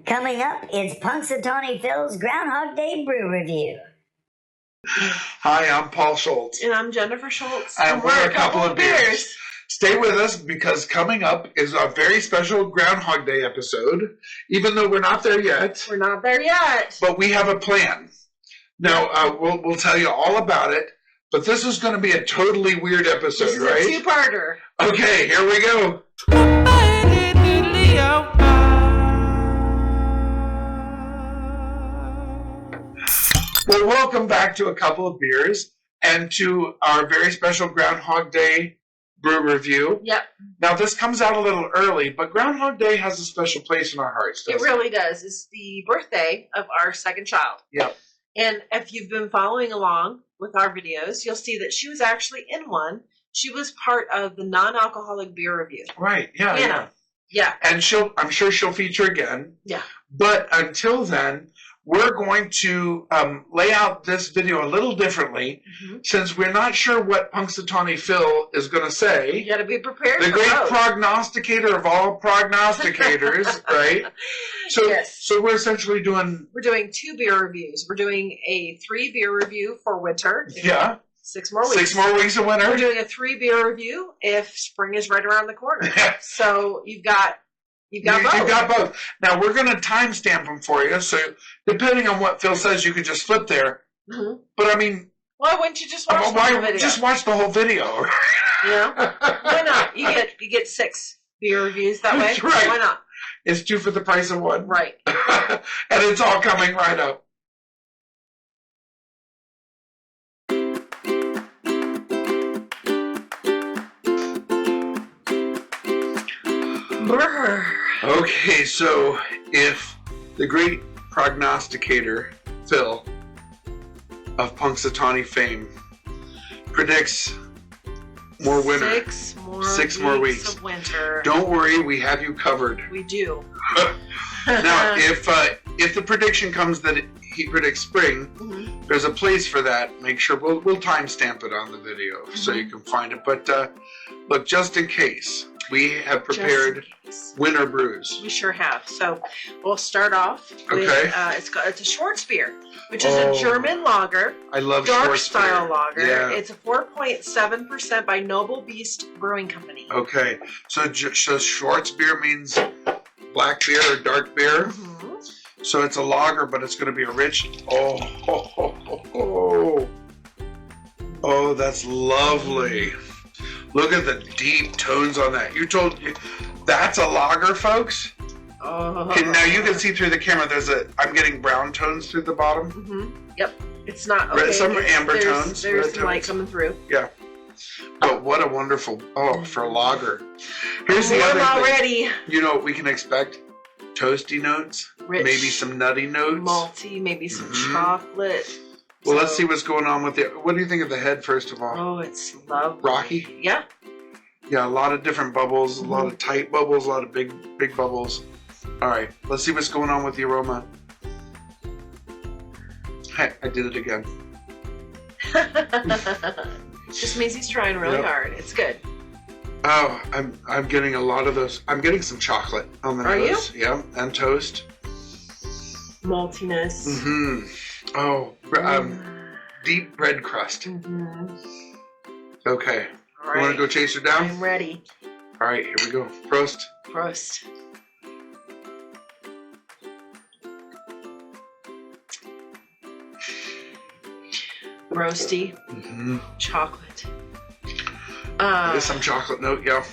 Coming up, it's Punxsutawney Phil's Groundhog Day Brew Review. Hi, I'm Paul Schultz. And I'm Jennifer Schultz. And we're a couple of beers. Stay with us because coming up is a very special Groundhog Day episode, even though we're not there yet. We're not there yet. But we have a plan. Now, we'll tell you all about it, but this is going to be a totally weird episode, this is right? a two-parter. Okay, here we go. Well, welcome back to A Couple of Beers and to our very special Groundhog Day brew review. Yep. Now, this comes out a little early, but Groundhog Day has a special place in our hearts, doesn't it? Really does. It's the birthday of our second child. Yep. And if you've been following along with our videos, you'll see that she was actually in one. She was part of the non-alcoholic beer review. Right, yeah. Hannah. Yeah. And I'm sure she'll feature again. Yeah. But until then, we're going to lay out this video a little differently, since we're not sure what Punxsutawney Phil is going to say. You got to be prepared. The great prognosticator of all prognosticators, right? So, yes. So we're essentially doing... We're doing 2 beer reviews. We're doing a 3 beer review for winter. Yeah. 6 more weeks. 6 more weeks of winter. We're doing a 3 beer review if spring is right around the corner. So you've got both. You've got both. Now, we're going to timestamp them for you, so depending on what Phil says, you could just flip there. Mm-hmm. But, I mean... Why wouldn't you just watch the whole video? Just watch the whole video. You know? Why not? You get 6 beer reviews that way. That's right. Why not? It's 2 for the price of 1. Right. And it's all coming right up. Brr. Okay, so if the great prognosticator, Phil, of Punxsutawney fame, predicts more winter. 6 more weeks of winter. Don't worry, we have you covered. We do. Now, if the prediction comes that he predicts spring, there's a place for that. Make sure we'll timestamp it on the video so you can find it. But look, just in case, we have prepared winter brews. We sure have. So we'll start off with it's a Schwarzbier, which is a German lager. I love dark Schwarzbier. style lager. Yeah. It's a 4.7% by Noble Beast Brewing Company. Okay, so Schwarzbier means black beer or dark beer. So it's a lager, but it's going to be a rich. Oh, that's lovely. Look at the deep tones on that. That's a lager, folks? Okay, now you can see through the camera, I'm getting brown tones through the bottom. Yep. It's not, okay. Some amber tones. There's some light coming through. Yeah. But what a wonderful, for a lager. Here's the other thing. Already. You know what we can expect? Toasty notes. Rich. Maybe some nutty notes. Malty, maybe some chocolate. Well, let's see what's going on with it. What do you think of the head, first of all? Oh, it's lovely. Rocky? Yeah. Yeah, a lot of different bubbles, a lot of tight bubbles, a lot of big bubbles. All right, let's see what's going on with the aroma. Hey, I did it again. Just means he's trying really hard. It's good. Oh, I'm getting a lot of those. I'm getting some chocolate on the nose. Are you? Yeah, and toast. Maltiness. Oh, deep bread crust. Okay. All right. You want to go chase her down? I'm ready. All right, here we go. Prost. Prost. Roasty. Chocolate. There's some chocolate note, yeah.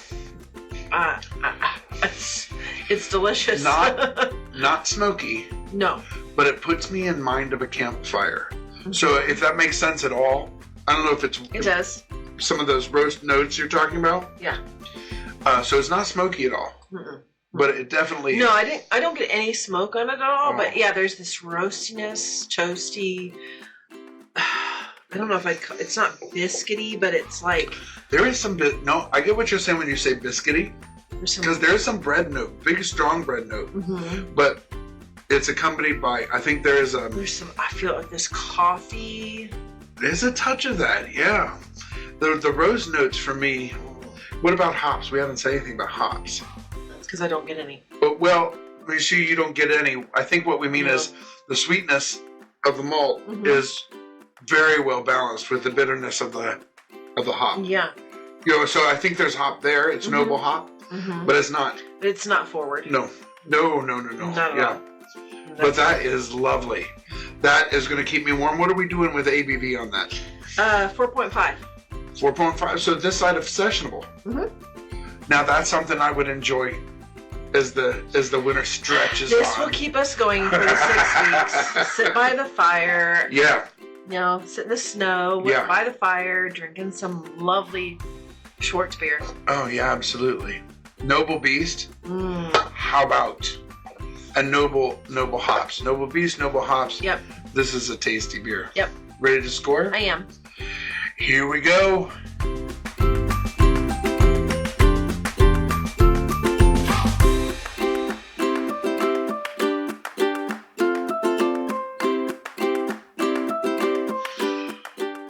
It's delicious. Not smoky. No. But it puts me in mind of a campfire. So if that makes sense at all, I don't know if it does. Some of those roast notes you're talking about. Yeah. So it's not smoky at all. But it definitely. No, I don't get any smoke on it at all. But yeah, there's this roastiness, toasty. I don't know if it's not biscuity, but it's like. There is some no. I get what you're saying when you say biscuity, because there's some bread note, big strong bread note, but it's accompanied by. I think there's some. I feel like there's coffee. There's a touch of that, yeah. The rose notes for me. What about hops? We haven't said anything about hops. That's because I don't get any. But well, we see you don't get any. I think what we mean is the sweetness of the malt is very well balanced with the bitterness of the hop. Yeah. You know, so I think there's hop there. It's noble hop, but it's not. It's not forward. No. Not at all. But that is lovely. That is going to keep me warm. What are we doing with ABV on that? 4.5. 4.5. So this side of sessionable. Now that's something I would enjoy as the winter stretches This on. will keep us going for the 6 weeks. Sit by the fire. Yeah. You know, sit in the snow by the fire, drinking some lovely Schwarzbier. Oh yeah, absolutely. Noble beast. How about a noble hops? Noble beast, noble hops. Yep. This is a tasty beer. Yep. Ready to score? I am. Here we go.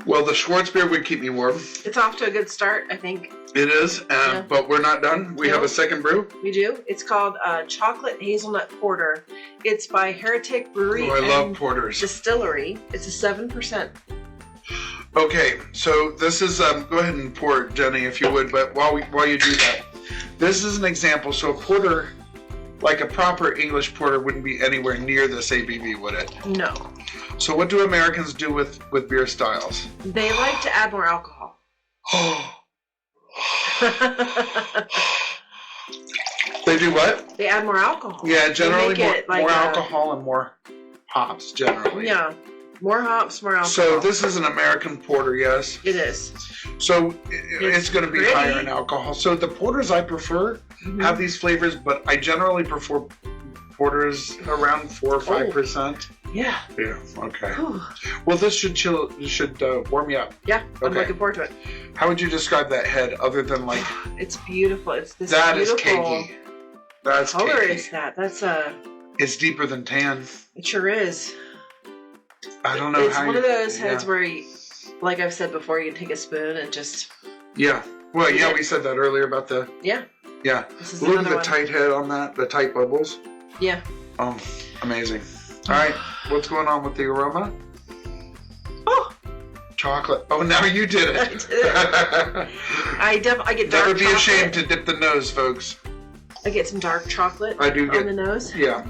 Well, the Schwarzbier would keep me warm. It's off to a good start, I think. It is, but we're not done. We have a second brew. We do. It's called Chocolate Hazelnut Porter. It's by Heretic Brewery I love porters. Distillery. It's a 7%. Okay, so this is go ahead and pour, Jenny, if you would. But while you do that, this is an example. So a porter, like a proper English porter, wouldn't be anywhere near this ABV, would it? No. So what do Americans do with beer styles? They like to add more alcohol. They do what? They add more alcohol. Yeah, generally more alcohol and more hops, generally. Yeah, more hops, more alcohol. So this is an American porter, yes? It is. So it's going to be higher in alcohol. So the porters I prefer have these flavors, but I generally prefer porters around 4 or 5%. Yeah. Yeah. Okay. Whew. Well, this should warm you up. Yeah, I'm looking forward to it. How would you describe that head, other than like? It's beautiful. It's this that beautiful. Is cakey. That's color cakey. is that? That's a. It's deeper than tan. It sure is. I don't know. It's one of those heads where, like I've said before, you can take a spoon and just. Yeah. Well, yeah, we said that earlier about the. Yeah. Yeah. Look at the tight head on that. The tight bubbles. Yeah. Oh, amazing. All right, what's going on with the aroma? Oh, chocolate. Oh, now you did it. I did it. I get dark. Never be chocolate. ashamed to dip the nose, folks. I get some dark chocolate. I do on the nose. Yeah,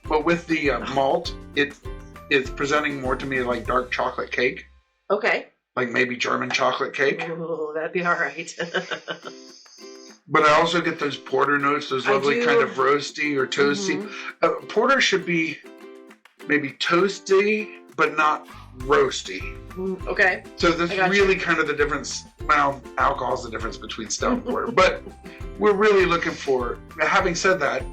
but with the malt, it's presenting more to me like dark chocolate cake. Okay. Like maybe German chocolate cake. Oh, that'd be all right. But I also get those porter notes, those lovely kind of roasty or toasty. Porter should be maybe toasty, but not roasty. Okay. So that's really kind of the difference. Well, alcohol's the difference between stout and porter. But we're really looking for, having said that,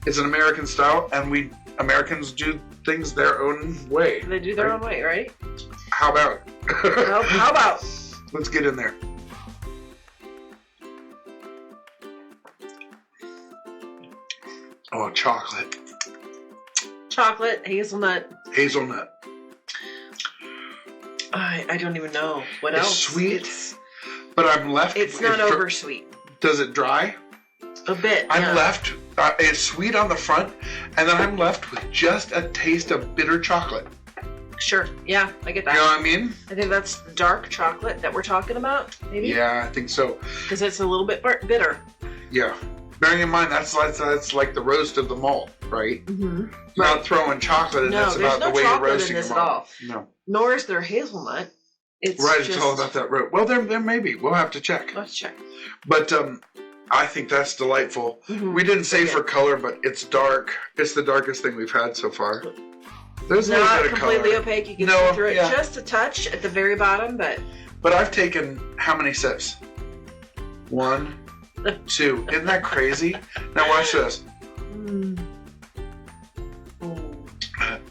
it's an American style, and Americans do things their own way. They do their own way, right? How about? How about? Let's get in there. Oh, chocolate. Chocolate, hazelnut. Hazelnut. I don't even know what it's else. Sweet, but I'm left. It's not over sweet. Does it dry? A bit. I'm left. It's sweet on the front, and then I'm left with just a taste of bitter chocolate. Sure. Yeah, I get that. You know what I mean? I think that's the dark chocolate that we're talking about, maybe? Yeah, I think so. Because it's a little bit bitter. Yeah. Bearing in mind, that's like the roast of the malt, right? Mm-hmm. Not throwing chocolate in. No, it's about the way you're roasting this the at all. malt. No. Nor is there hazelnut. It's right, just... it's all about that roast. Well, there may be. We'll have to check. Let's check. But I think that's delightful. Mm-hmm. We didn't say for color, but it's dark. It's the darkest thing we've had so far. There's a little bit of color. Not completely opaque. You can see through it just a touch at the very bottom, but... But I've taken how many sips? 1, 2. Isn't that crazy? Now watch this.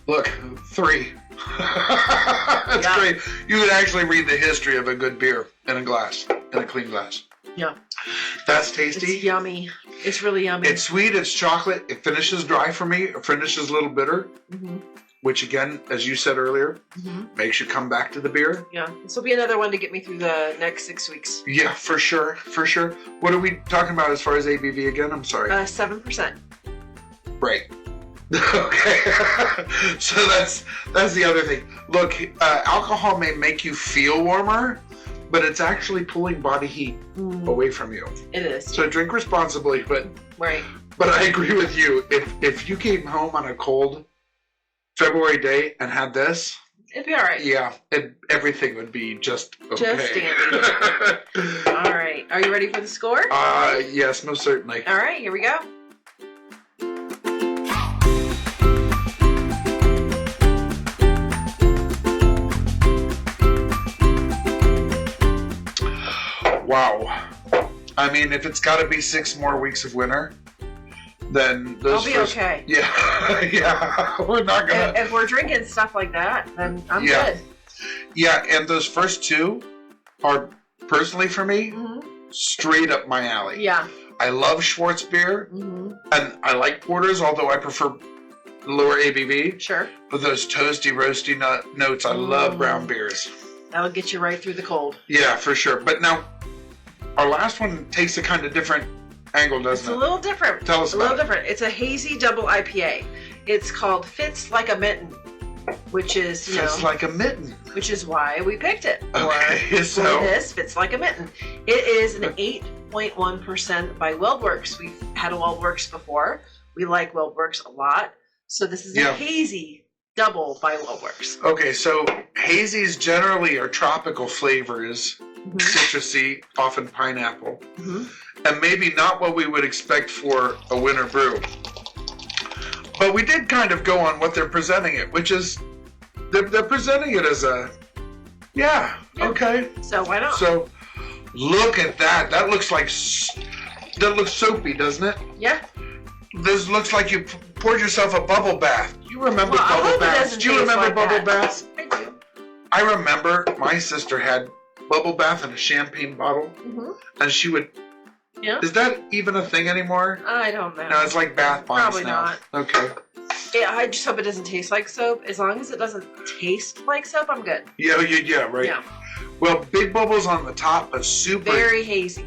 Look, 3. That's great. You could actually read the history of a good beer in a glass, in a clean glass. Yeah. That's tasty. It's yummy. It's really yummy. It's sweet. It's chocolate. It finishes dry for me. It finishes a little bitter. Mm-hmm. Which again, as you said earlier, makes you come back to the beer. Yeah, this will be another one to get me through the next 6 weeks. Yeah, for sure, for sure. What are we talking about as far as ABV again? I'm sorry. 7%. Right. Okay. So that's the other thing. Look, alcohol may make you feel warmer, but it's actually pulling body heat away from you. It is. So drink responsibly, but right. But I agree with you. If you came home on a cold February day and had this, it'd be all right. Yeah, everything would be just okay. Just dandy. All right. Are you ready for the score? Yes, most certainly. All right, here we go. Wow. I mean, if it's got to be 6 more weeks of winter, then those I'll be okay. Yeah, yeah. We're not gonna. If we're drinking stuff like that, then I'm good. Yeah, and those first 2 are personally for me straight up my alley. Yeah. I love Schwarzbier, and I like porters, although I prefer lower ABV. Sure. But those toasty, roasty notes, I love brown beers. That'll get you right through the cold. Yeah, for sure. But now, our last one takes a kind of different angle, doesn't it? It's a little different. Tell us about it. A little different. It's a hazy double IPA. It's called Fits Like a Mitten, which is, Fits like a mitten. Which is why we picked it. Okay, so this Fits Like a Mitten. It is an 8.1% by Weldwerks. We've had a Weldwerks before. We like Weldwerks a lot. So this is a hazy double by Weldwerks. Okay, so hazies generally are tropical flavors, citrusy, often pineapple, and maybe not what we would expect for a winter brew. But we did kind of go on what they're presenting it, which is they're presenting it as a okay. So why not? So look at that. That looks soapy, doesn't it? Yeah. This looks like you poured yourself a bubble bath. You remember bubble baths? Do you remember bubble baths? I do. I remember my sister had bubble bath in a champagne bottle, and she would. Yeah. Is that even a thing anymore? I don't know. No, it's like bath bombs Probably now. not. Okay. Yeah, I just hope it doesn't taste like soap. As long as it doesn't taste like soap, I'm good. Yeah, right. Yeah. Well, big bubbles on the top, but super. Very hazy.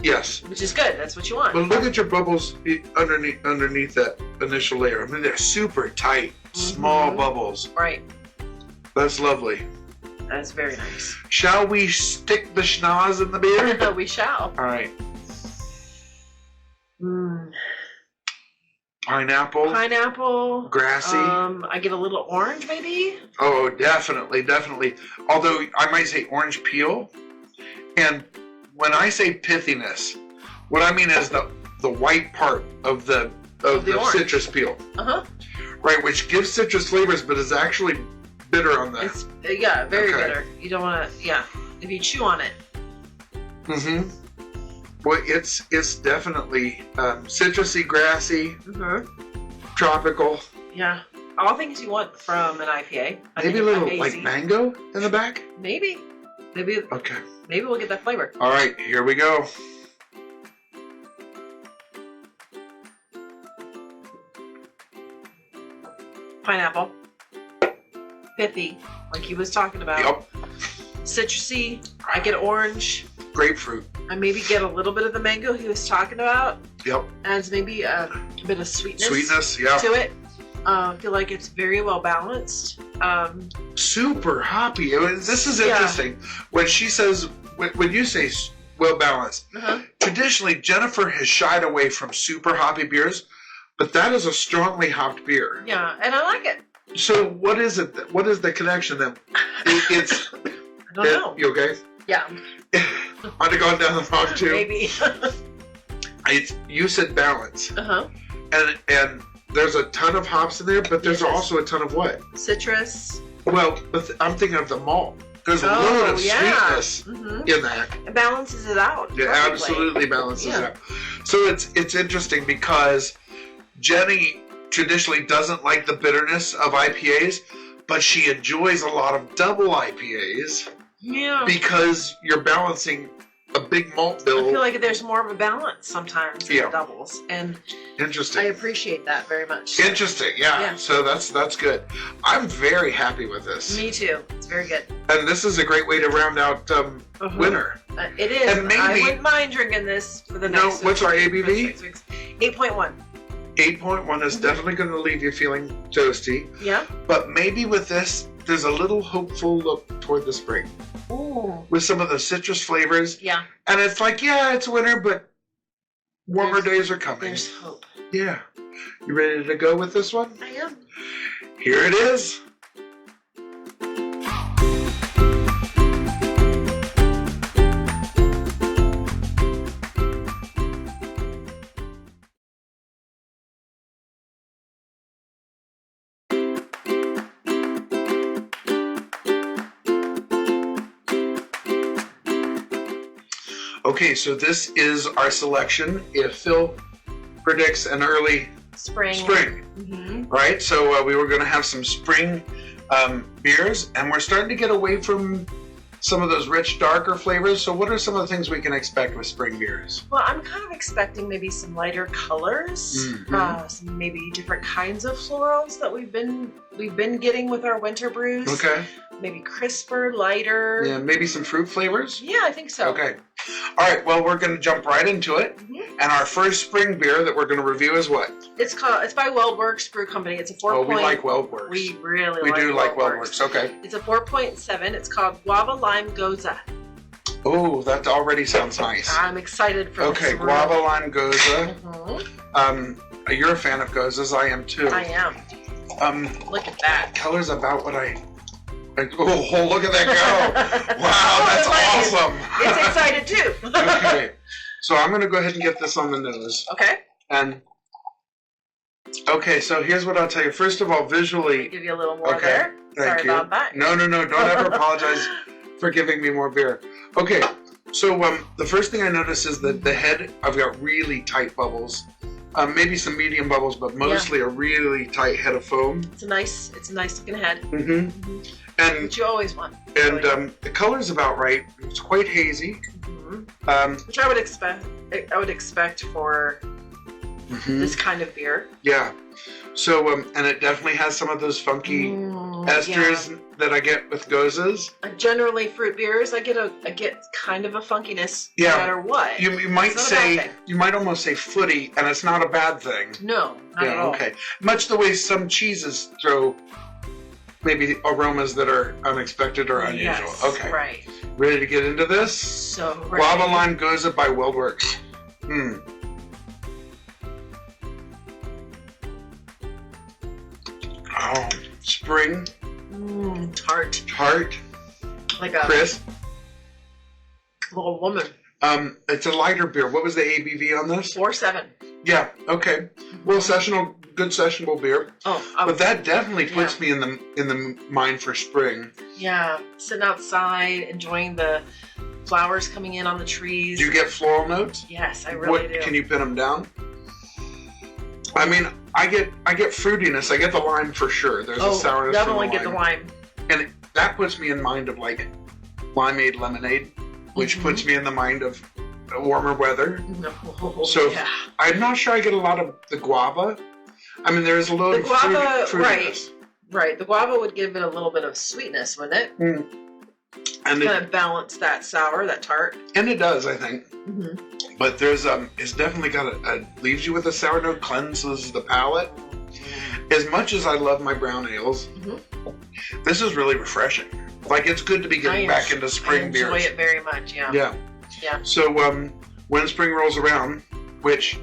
Yes. Which is good. That's what you want. But look at your bubbles underneath that initial layer. I mean, they're super tight, small bubbles. Right. That's lovely. That's very nice. Shall we stick the schnoz in the beer? We shall. All right. Pineapple. Grassy. I get a little orange, maybe. Oh, definitely. Although I might say orange peel. And when I say pithiness, what I mean is the white part of the citrus peel. Right, which gives citrus flavors, but is actually bitter on the. It's very bitter. You don't want to. If you chew on it. Well, it's definitely citrusy, grassy, tropical. Yeah, all things you want from an IPA. Maybe a little like mango in the back. Maybe. Okay. Maybe we'll get that flavor. All right, here we go. Pineapple. Pithy, like he was talking about. Yep. Citrusy. I get orange. Grapefruit. I maybe get a little bit of the mango he was talking about. Yep. Adds maybe a bit of sweetness. Yeah. To it. I feel like it's very well balanced. Super hoppy. This is interesting. When she says, when you say well balanced, traditionally Jennifer has shied away from super hoppy beers, but that is a strongly hopped beer. Yeah, and I like it. So what is it? What is the connection then? It's. I don't know. You okay? Yeah. Might have gone down the wrong tube. Maybe. You said balance. And there's a ton of hops in there, but there's also a ton of what? Citrus. Well, I'm thinking of the malt. There's a load of sweetness in that. It balances it out. It absolutely balances it out. So it's interesting because Jenny traditionally doesn't like the bitterness of IPAs, but she enjoys a lot of double IPAs. Yeah. Because you're balancing a big malt bill. I feel like there's more of a balance sometimes in the doubles. And interesting. I appreciate that very much. Interesting, yeah. So that's good. I'm very happy with this. Me too. It's very good. And this is a great way to round out winter. It is. And maybe, I wouldn't mind drinking this for the next what's our ABV? 6 weeks. 8.1. 8.1 is definitely going to leave you feeling toasty. Yeah. But maybe with this, there's a little hopeful look toward the spring. Ooh. With some of the citrus flavors. Yeah. And it's like, yeah, it's winter, but warmer days are coming. There's hope. Yeah. You ready to go with this one? I am. Here it is. Okay, so this is our selection. If Phil predicts an early Spring. Mm-hmm. Right? So we were going to have some spring beers, and we're starting to get away from some of those rich, darker flavors. So what are some of the things we can expect with spring beers? Well, I'm kind of expecting maybe some lighter colors, some maybe different kinds of florals that we've been getting with our winter brews. Okay. Maybe crisper, lighter. Yeah, maybe some fruit flavors? Yeah, I think so. Okay. All right, well, we're going to jump right into it. Mm-hmm. And our first spring beer that we're going to review is what? It's by Weldwerks Brew Company. It's a 4. Oh, we like Weldwerks. We really we like do Weldwerks. like Weldwerks. Okay. It's a 4.7. It's called Guava Lime Gose. Oh, that already sounds nice. I'm excited for this. Okay, Guava Lime Gose. Mm-hmm. You're a fan of Goses. I am too. I am. Look at that. Color's about what I... Oh, look at that go. Wow, that's awesome. It's excited too. Okay. So I'm going to go ahead and get this on the nose. Okay. And okay, so here's what I'll tell you. First of all, visually. I'll give you a little more there. Thank Sorry you. about that. No. Don't ever apologize for giving me more beer. Okay. So the first thing I notice is that the head, I've got really tight bubbles. Maybe some medium bubbles, but mostly a really tight head of foam. It's a nice looking head. Mm-hmm. Mm-hmm. And which you always want. And the color's about right. It's quite hazy. Mm-hmm. Which I would expect for this kind of beer. Yeah. So and it definitely has some of those funky esters that I get with Goses. Generally, fruit beers, I get kind of a funkiness no matter what. You might almost say footy, and it's not a bad thing. No, not at all. Okay. Much the way some cheeses throw maybe aromas that are unexpected or unusual. Yes, okay. Right. Ready to get into this? So ready. Guava Lime Gose by Weldwerks. Oh, spring. Tart. Like a crisp. Little woman. It's a lighter beer. What was the ABV on this? 4.7. Yeah. Okay. Well, good sessionable beer. But that definitely puts me in the mind for spring. Yeah, sitting outside, enjoying the flowers coming in on the trees. Do you get floral notes? Yes, I really do. Can you pin them down? I mean, I get fruitiness. I get the lime for sure. There's a sourness. Definitely get the lime. And that puts me in mind of like limeade lemonade, which puts me in the mind of warmer weather. So I'm not sure I get a lot of the guava. I mean, there's a little fruitiness. Right. The guava would give it a little bit of sweetness, wouldn't it? And kind of balance that sour, that tart. And it does, I think. But there's it's definitely got leaves you with a sour note, cleanses the palate. As much as I love my brown ales, this is really refreshing. Like, it's good to be getting back into spring beers. I enjoy it very much. Yeah. So when spring rolls around, which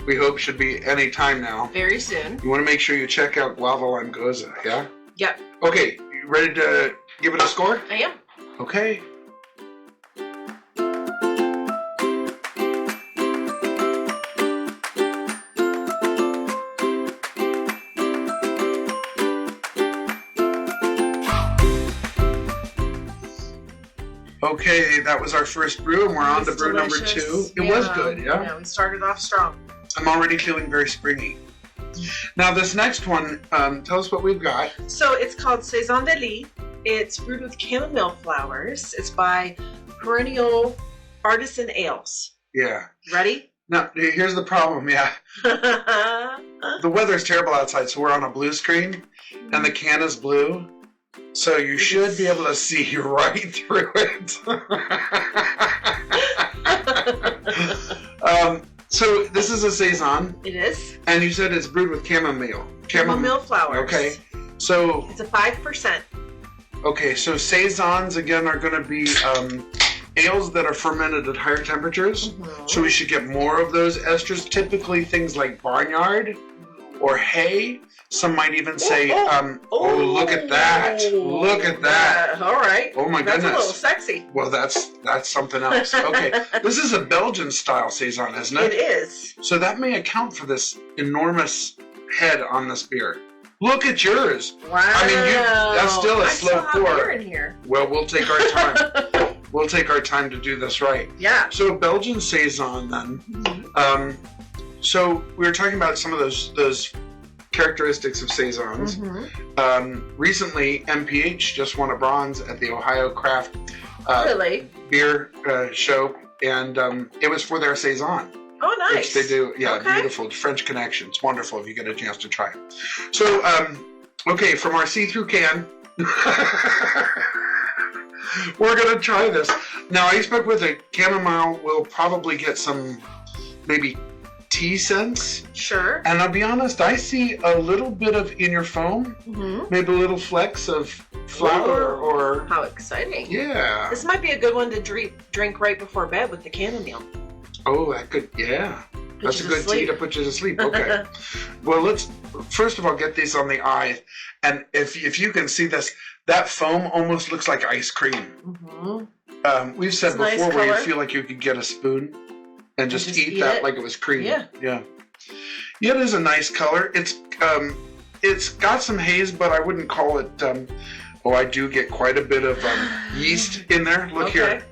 we hope should be any time now. Very soon. You want to make sure you check out Guava Lime Gose, yeah? Yep. Okay, you ready to give it a score? I am. Okay. Okay, that was our first brew, and we're on to brew number 2. It was good, yeah? Yeah, we started off strong. I'm already feeling very springy. Now, this next one, tell us what we've got. So it's called Saison. It's brewed with chamomile flowers. It's by Perennial Artisan Ales. Yeah. Ready? Now, here's the problem, The weather's terrible outside, so we're on a blue screen, and the can is blue. So you should be able to see right through it. So this is a Saison. It is. And you said it's brewed with chamomile. Chamomile flowers. Okay. So it's a 5%. Okay, so Saisons again are going to be ales that are fermented at higher temperatures. So we should get more of those esters. Typically things like barnyard or hay. Some might even say, look at that. Look at that. All right. Oh my goodness. That's a little sexy. Well, that's something else. Okay, this is a Belgian style Saison, isn't it? It is. So that may account for this enormous head on this beer. Look at yours. Wow. I mean, that's still a slow pour. Beer in here. Well, we'll take our time. We'll take our time to do this right. Yeah. So Belgian Saison then. So we were talking about some of those characteristics of Saisons. Recently, MPH just won a bronze at the Ohio Craft Beer Show, and it was for their Saison. Oh, nice. Which they do, beautiful. French Connection. It's wonderful if you get a chance to try it. So, okay, from our see-through can, we're going to try this. Now, I expect with a chamomile, we'll probably get some maybe tea scents. Sure. And I'll be honest, I see a little bit of in your foam, maybe a little flecks of flour or... How exciting. Yeah. This might be a good one to drink right before bed with the chamomile. Oh, that could, that's a good tea to put you to sleep. Okay. Well, let's first of all get these on the eye, and if you can see this, that foam almost looks like ice cream. We've said before nice where you feel like you could get a spoon and just eat that like it was cream. Yeah. It is a nice color. It's got some haze, but I wouldn't call it. I do get quite a bit of yeast in there. Look here.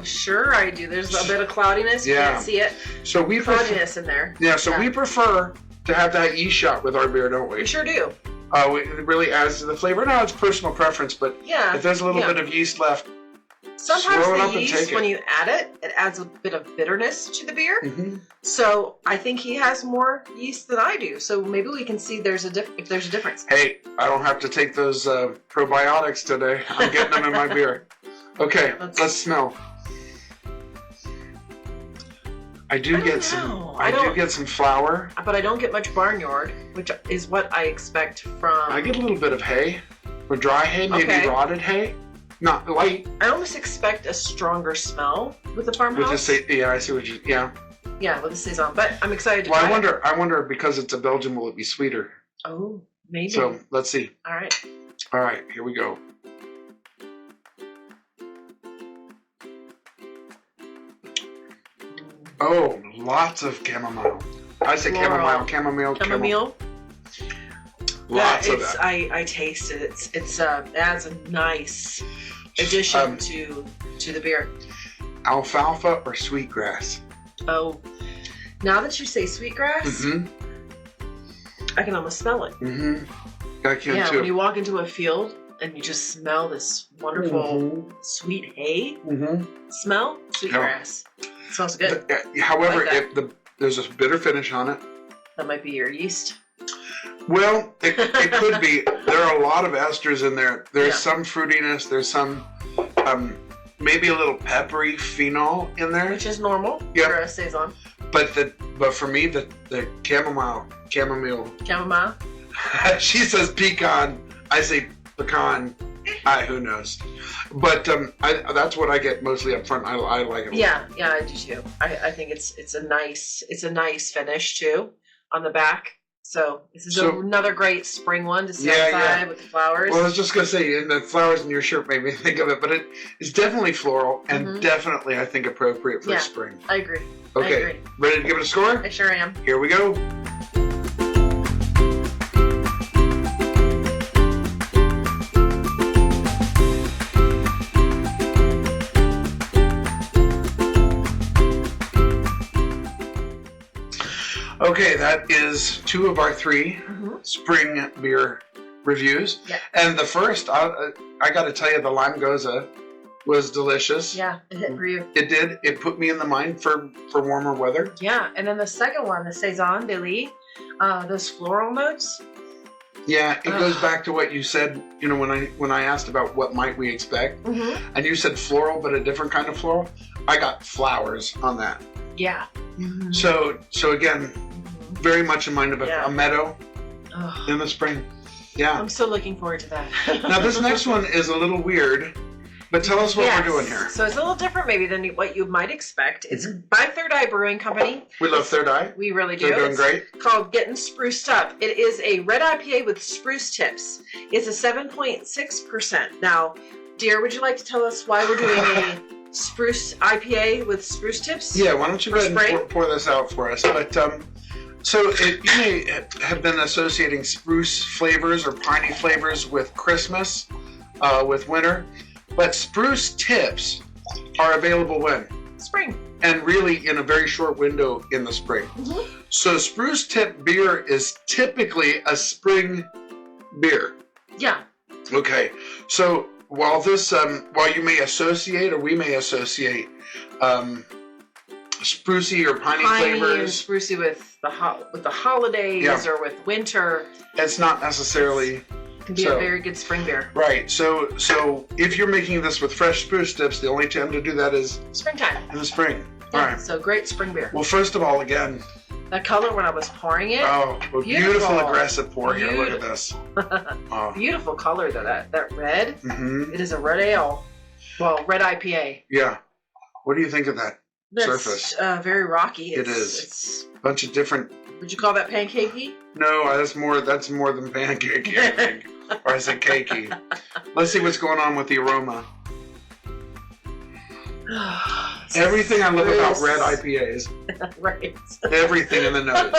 Sure I do. There's a bit of cloudiness. You can't see it. So we cloudiness in there. Yeah, so we prefer to have that yeast shot with our beer, don't we? We sure do. It really adds to the flavor. Now it's personal preference, but if there's a little bit of yeast left, sometimes the yeast, when you add it, it adds a bit of bitterness to the beer. So I think he has more yeast than I do. So maybe we can see if there's a difference. Hey, I don't have to take those probiotics today. I'm getting them in my beer. Okay, let's smell. I do get some flour, but I don't get much barnyard, which is what I expect from. I get a little bit of hay, or dry hay, maybe rotted hay, not light. I almost expect a stronger smell with the farmhouse. I see what you. Yeah, with the Saison, but I'm excited to try it. I wonder because it's a Belgian, will it be sweeter? Oh, maybe. So let's see. All right, here we go. Oh, lots of chamomile. I say floral. chamomile. Lots of that. I taste it. It adds a nice addition to the beer. Alfalfa or sweetgrass? Oh, now that you say sweetgrass, I can almost smell it. I can too. When you walk into a field and you just smell this wonderful sweet hay smell, sweetgrass. It smells good. However, there's a bitter finish on it. That might be your yeast. Well, it could be. There are a lot of esters in there. There's some fruitiness. There's some maybe a little peppery phenol in there, which is normal for a Saison. But for me, the chamomile. She says pecan. I say pecan. Who knows? But that's what I get mostly up front. I like it. Yeah, I do too. I think it's a nice finish too on the back. So this is another great spring one to see outside with the flowers. Well, I was just gonna say, and the flowers in your shirt made me think of it, but it's definitely floral and definitely I think appropriate for spring. I agree. Okay, ready to give it a score? I sure am. Here we go. Okay, that is 2 of our 3 spring beer reviews. Yeah. And the first, I got to tell you, the lime Gose was delicious. Yeah, it hit for you. It did. It put me in the mind for warmer weather. Yeah, and then the second one, the Saison de Lis, those floral notes. Yeah, it goes back to what you said, when I asked about what might we expect. And you said floral, but a different kind of floral. I got flowers on that. Yeah. Mm-hmm. So again, very much in mind of a meadow in the spring. Yeah. I'm so looking forward to that. Now this next one is a little weird, but tell us what we're doing here. So it's a little different maybe than what you might expect. It's by Third Eye Brewing Company. We love Third Eye. We really do. They're doing great. It's called Gettin Spruced Up. It is a red IPA with spruce tips. It's a 7.6%. Now, dear, would you like to tell us why we're doing a spruce IPA with spruce tips? Yeah, why don't you go ahead and pour this out for us? But you may have been associating spruce flavors or piney flavors with Christmas, with winter, but spruce tips are available when? Spring. And really in a very short window in the spring. Mm-hmm. So spruce tip beer is typically a spring beer. Yeah. Okay, so while you may associate, or we may associate, sprucey or piney flavors, and sprucey with the holidays or with winter, it's not necessarily. Can be a very good spring beer. Right. So if you're making this with fresh spruce tips, the only time to do that is springtime. In the spring. Yeah, all right. So great spring beer. Well, first of all, again, that color when I was pouring it. Oh, beautiful aggressive pour here. Look at this. Oh. Beautiful color though. That red. Mm-hmm. It is a red ale. Well, red IPA. Yeah. What do you think of that surface? Very rocky. It's a bunch of different. Would you call that pancakey? No, that's more than pancakey, I think. Or I said cakey. Let's see what's going on with the aroma. Everything I love about red IPAs. Right. Everything in the nose.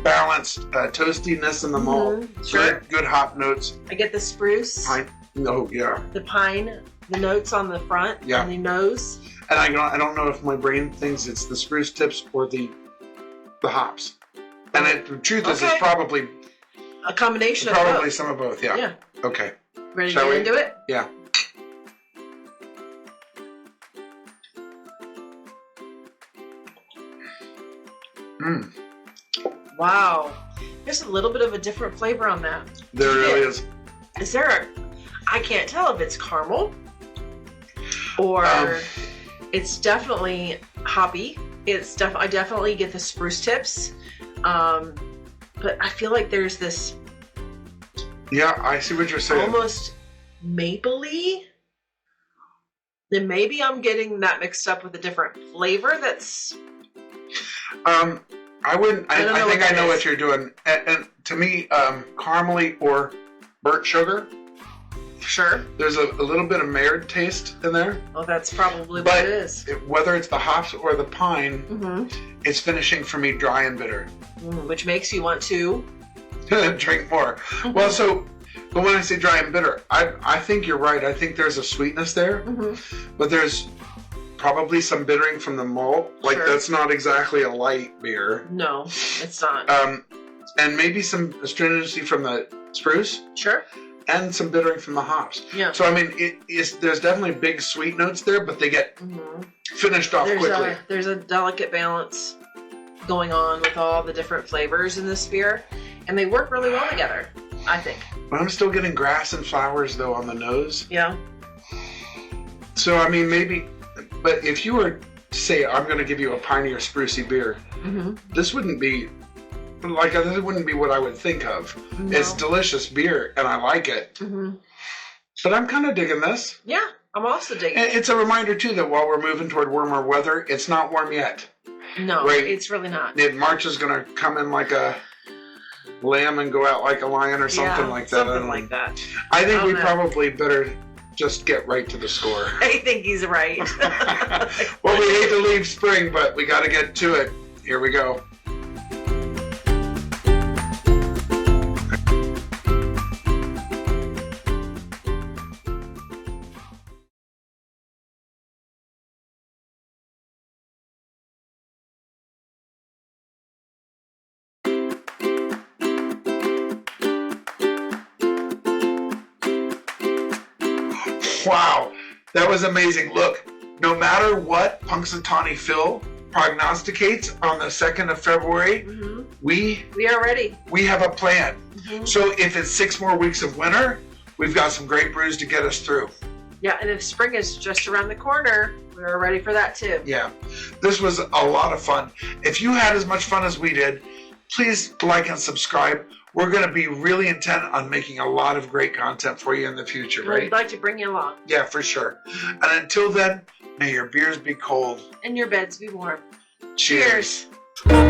Balanced toastiness in the malt. Sure. Good hop notes. I get the spruce. Pine. No, yeah. The pine. The notes on the front. Yeah. And the nose. And I don't know if my brain thinks it's the spruce tips or the hops. And the truth is, it's probably a combination of both. Probably some of both, yeah. Yeah. Okay. Ready to get into it? Yeah. Mm. Wow. There's a little bit of a different flavor on that. There really is. Is there I can't tell if it's caramel or it's definitely hoppy. I definitely get the spruce tips. But I feel like there's this. Yeah, I see what you're saying. Almost mapley. Then maybe I'm getting that mixed up with a different flavor. That's. I wouldn't. I think I know what you're doing. And to me, caramely or burnt sugar. Sure. There's a little bit of Maillard taste in there. Oh, that's probably what it is. Whether it's the hops or the pine, it's finishing for me dry and bitter. Which makes you want to drink more. Well, but when I say dry and bitter, I think you're right. I think there's a sweetness there, but there's probably some bittering from the malt. Like that's not exactly a light beer. No, it's not. And maybe some astringency from the spruce. Sure. And some bittering from the hops. Yeah. So I mean, there's definitely big sweet notes there, but they get finished off quickly. There's a delicate balance going on with all the different flavors in this beer, and they work really well together, I think. But I'm still getting grass and flowers though on the nose. Yeah. So I mean, maybe, but if you were to say I'm going to give you a piney or sprucey beer, this wouldn't be. This wouldn't be what I would think of. No. It's delicious beer, and I like it. But I'm kind of digging this. Yeah, I'm also digging it. It's a reminder, too, that while we're moving toward warmer weather, it's not warm yet. No, right? It's really not. March is going to come in like a lamb and go out like a lion or something like that. Something like that. I think we probably better just get right to the score. I think he's right. Well, we hate to leave spring, but we got to get to it. Here we go. Wow, that was amazing. Look, no matter what Punxsutawney Phil prognosticates on the 2nd of February, we are ready. We have a plan. So if it's 6 more weeks of winter, we've got some great brews to get us through. Yeah, and if spring is just around the corner, we're ready for that too. Yeah, this was a lot of fun. If you had as much fun as we did, please like and subscribe. We're going to be really intent on making a lot of great content for you in the future, right? We'd like to bring you along. Yeah, for sure. And until then, may your beers be cold. And your beds be warm. Cheers. Cheers.